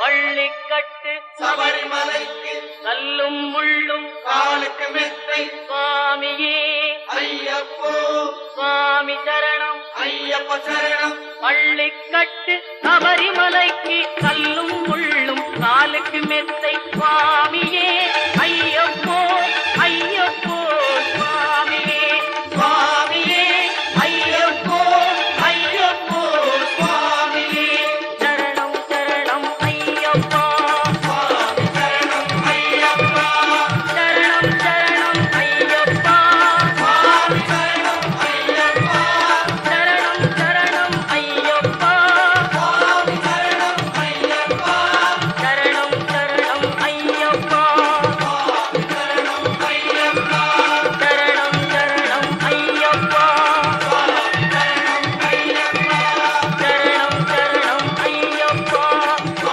பள்ளிக்கட்டு சபரிமலைக்கு கல்லும் முள்ளும் காலுக்கு மெத்தை சுவாமியே ஐயப்போ சுவாமி சரணம் ஐயப்ப சரணம் பள்ளிக்கட்டு சபரிமலைக்கு கல்லும்